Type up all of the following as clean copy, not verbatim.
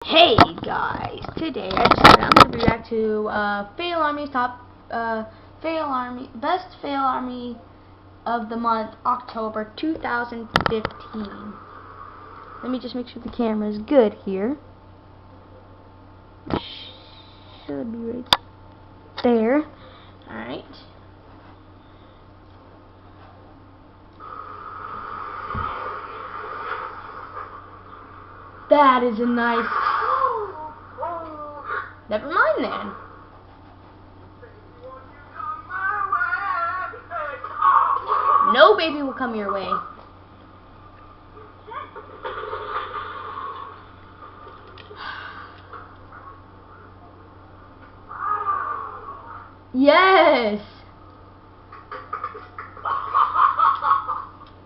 Hey guys, today I'm gonna be back to Fail Army's best Fail Army of the month, October 2015. Let me just make sure the camera is good here. Should be right there. Alright. That is a nice... Never mind then. No baby will come your way. Yes!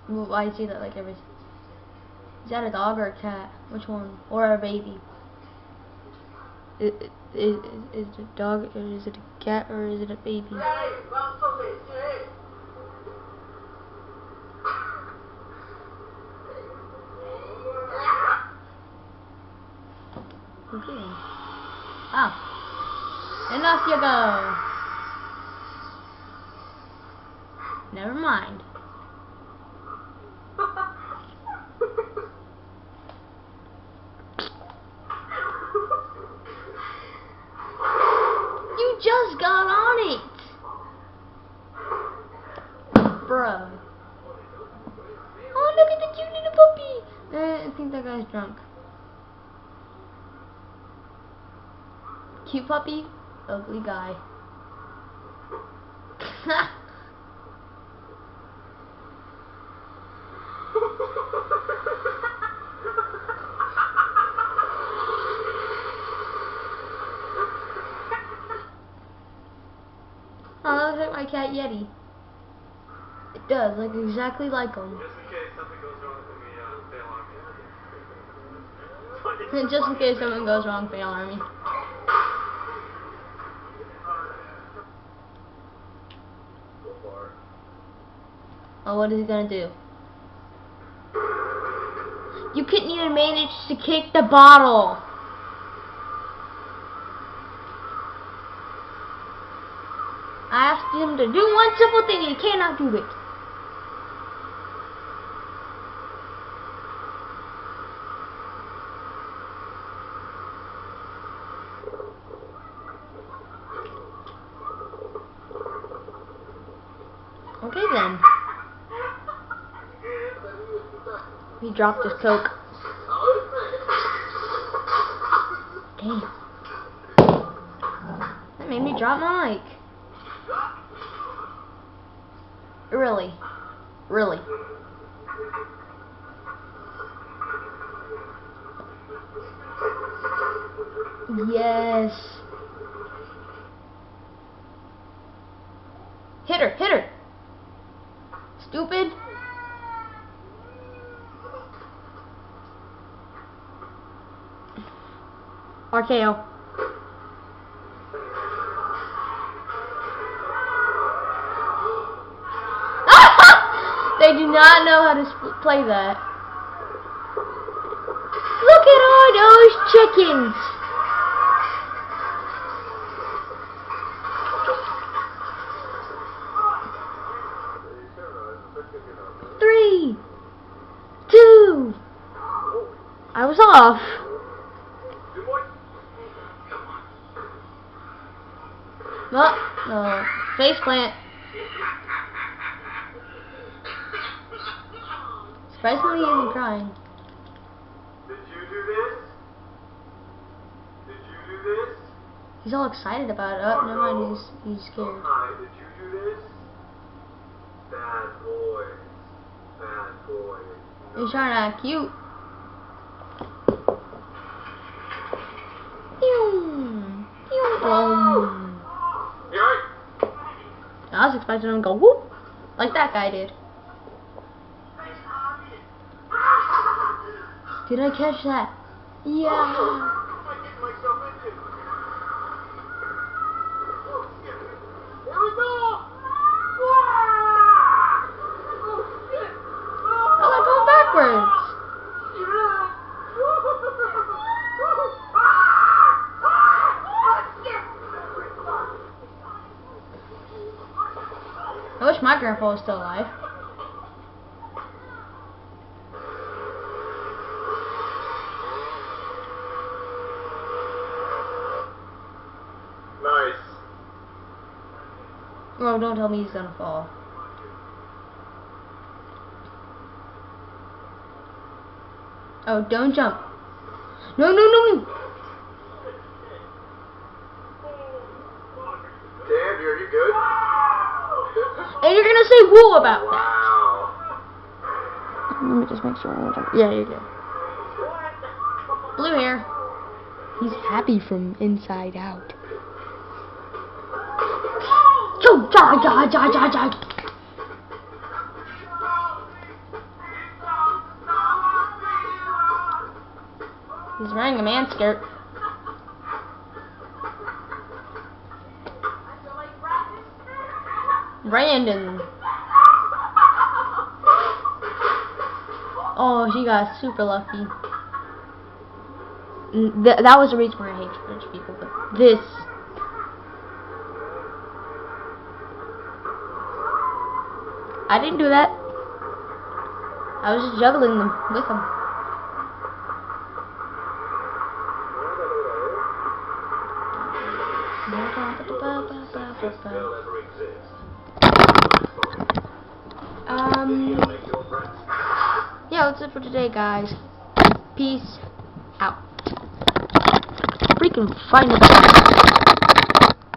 Well, I see that like every... Is that a dog or a cat? Which one? Or a baby? Is it a dog, or is it a cat, or is it a baby? Okay. Ah. And off you go. Never mind. You just got on it! Bruh. Oh, look at the cute little puppy! I think that guy's drunk. Cute puppy, ugly guy. Oh, that looks like my cat Yeti. It does, like exactly like him. Just in case something goes wrong, Fail Army. Oh, what is he gonna do? You couldn't even manage to kick the bottle. I asked him to do one simple thing and he cannot do it. Okay then. He dropped his Coke. Dang. That made me drop my mic. Really? Really? Yes. Hit her, hit her. Stupid. RKO. They do not know how to play that. Look at all those chickens. Three, two. I was off. Well, face plant. Surprisingly, he isn't crying. Did you do this? Did you do this? He's all excited about it. Oh, never mind, he's scared. Hi, did you do this? Bad boy. Bad boy. He's trying to act cute. Pew! Pew! Boom! I was expecting him to go whoop, like that guy did. Did I catch that? Yeah. I get myself into. Here we go. Oh, I'm going backwards. my grandpa was still alive. Nice. Oh, don't tell me he's gonna fall. Oh, don't jump. No, no, no, no. Dan, are you good? And you're gonna say woo about that. Wow. Let me just make sure I don't jump. Yeah, you're good. Blue hair. He's happy from inside out. Yo, die, die, die, die, die. He's wearing a man skirt. Brandon. Oh, she got super lucky. That was the reason why I hate rich people, but this. I didn't do that. I was just juggling them with them. Yeah, that's it for today, guys. Peace out. Freaking find it.